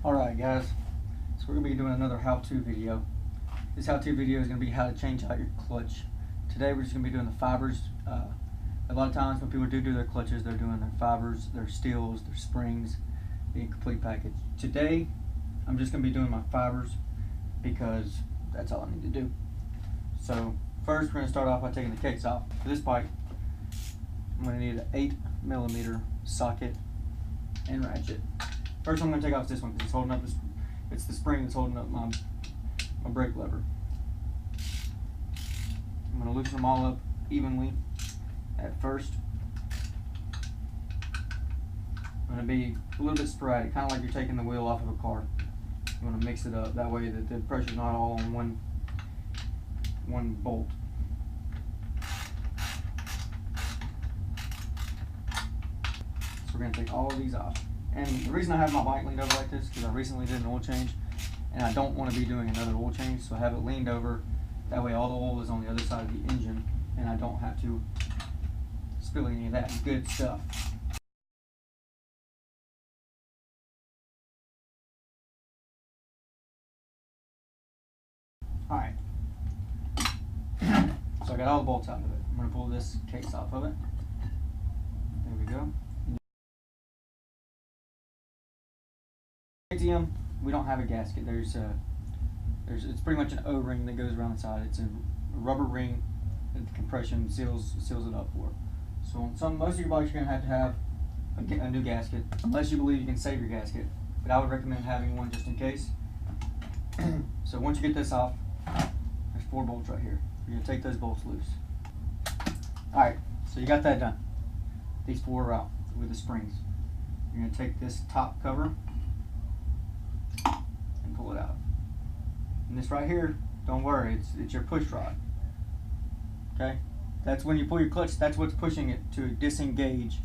Alright guys, so we're going to be doing another how-to video. This how-to video is going to be how to change out your clutch. Today we're just going to be doing the fibers. A lot of times when people do their clutches, they're doing their fibers, their steels, their springs, the complete package. Today I'm just going to be doing my fibers because that's all I need to do. So first we're going to start off by taking the case off. For this bike I'm going to need an 8mm socket and ratchet. First I'm going to take off this one because it's holding up this. It's the spring that's holding up my brake lever. I'm going to loosen them all up evenly at first. I'm going to be a little bit sporadic, kind of like you're taking the wheel off of a car. You want to mix it up that way that the pressure's not all on one bolt. So we're going to take all of these off. And the reason I have my bike leaned over like this is because I recently did an oil change and I don't want to be doing another oil change, so I have it leaned over. That way all the oil is on the other side of the engine and I don't have to spill any of that good stuff. Alright, so I got all the bolts out of it. I'm going to pull this case off of it. There we go. ATM, we don't have a gasket. It's pretty much an O-ring that goes around the side. It's a rubber ring that the compression seals it up for. So on most of your bikes you're going to have a new gasket, unless you believe you can save your gasket. But I would recommend having one just in case. So once you get this off, there's 4 bolts right here. You're going to take those bolts loose. Alright, so you got that done. These 4 are out with the springs. You're going to take this top cover and pull it out. And this right here, don't worry, it's your push rod. Okay? That's when you pull your clutch, that's what's pushing it to disengage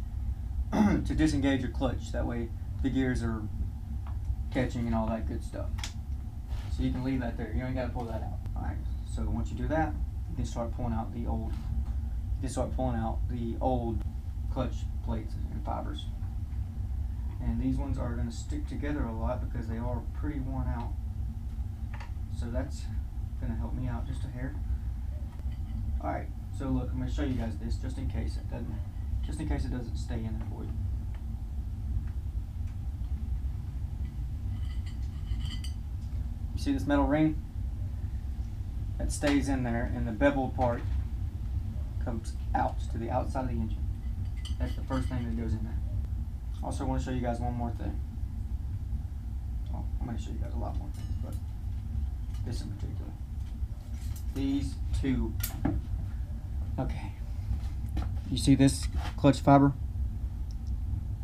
to disengage your clutch. That way the gears are catching and all that good stuff. So you can leave that there. You ain't got to pull that out. Alright, so once you do that, you can start pulling out the old clutch plates and fibers. And these ones are going to stick together a lot because they are pretty worn out. So that's going to help me out just a hair. Alright, so look, I'm going to show you guys this just in case it doesn't stay in there for you. You see this metal ring? That stays in there, and the beveled part comes out to the outside of the engine. That's the first thing that goes in there. Also, I want to show you guys one more thing. Well, I'm going to show you guys a lot more things, but this in particular. These 2. Okay. You see this clutch fiber?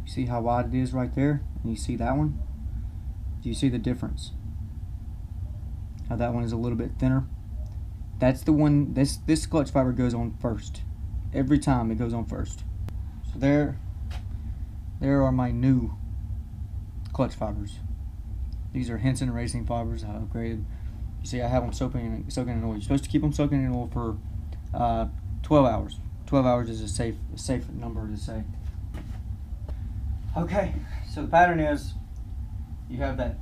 You see how wide it is right there? And you see that one? Do you see the difference? How that one is a little bit thinner? That's the one, this clutch fiber goes on first. Every time it goes on first. So there are my new clutch fibers. These are Henson Racing fibers I upgraded. You see I have them soaking in oil. You're supposed to keep them soaking in oil for 12 hours. 12 hours is a safe number to say. Okay, so the pattern is you have that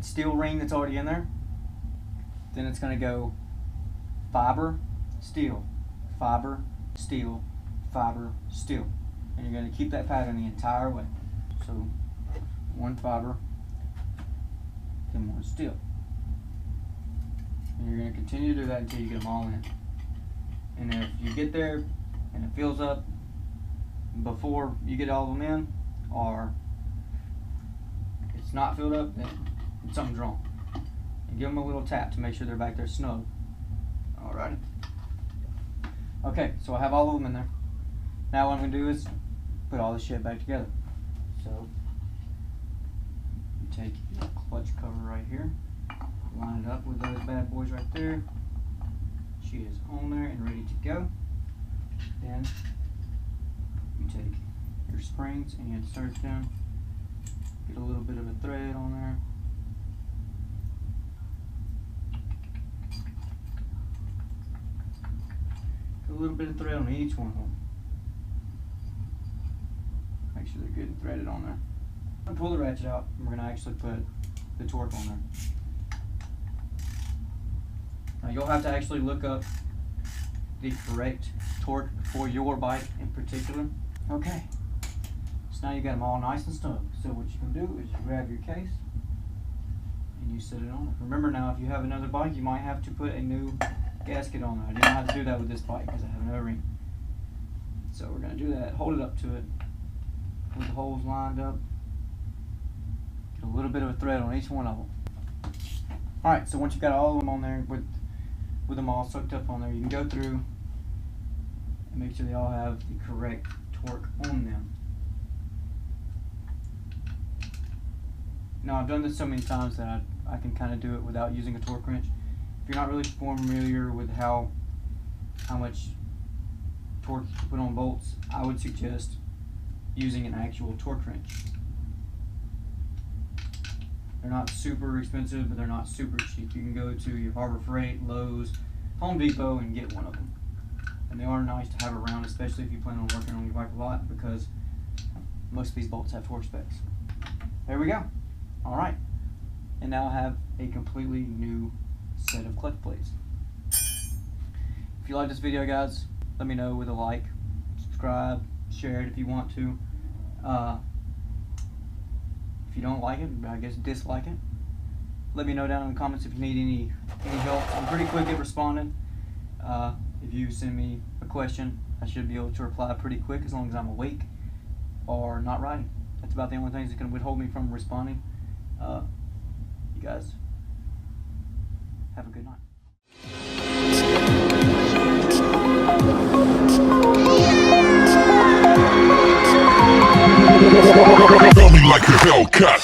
steel ring that's already in there. Then it's going to go fiber, steel, fiber, steel, fiber, steel. And you're going to keep that pattern the entire way. So 1 fiber, then 1 steel. And you're going to continue to do that until you get them all in. And if you get there and it fills up before you get all of them in, or it's not filled up, then something's wrong. And give them a little tap to make sure they're back there snug. Alrighty. Okay, so I have all of them in there. Now what I'm going to do is put all this shit back together. So you take your clutch cover right here, line it up with those bad boys right there. She is on there and ready to go. Then you take your springs and you insert them. Get a little bit of a thread on there. Get a little bit of thread on each one of them. Make sure they're good and threaded on there. I'm going to pull the ratchet out and we're going to actually put the torque on there. Now you'll have to actually look up the correct torque for your bike in particular. Okay, so now you got them all nice and snug. So what you can do is you grab your case and you set it on it. Remember now, if you have another bike, you might have to put a new gasket on there. I didn't have to do that with this bike because I have another ring. So we're going to do that, hold it up to it with the holes lined up. Get a little bit of a thread on each one of them. Alright, so once you've got all of them on there with them all soaked up on there, you can go through and make sure they all have the correct torque on them. Now I've done this so many times that I can kind of do it without using a torque wrench. If you're not really familiar with how much torque you put on bolts, I would suggest using an actual torque wrench. They're not super expensive, but they're not super cheap. You can go to your Harbor Freight, Lowe's, Home Depot and get one of them. And they are nice to have around, especially if you plan on working on your bike a lot, because most of these bolts have torque specs. There we go. Alright. And now I have a completely new set of clutch plates. If you like this video, guys, let me know with a like, subscribe, share it if you want to. If you don't like it, I guess dislike it. Let me know down in the comments if you need any help. I'm pretty quick at responding. If you send me a question, I should be able to reply pretty quick as long as I'm awake or not riding. That's about the only things that can withhold me from responding. You guys have a good night. Tell me like a Hellcat.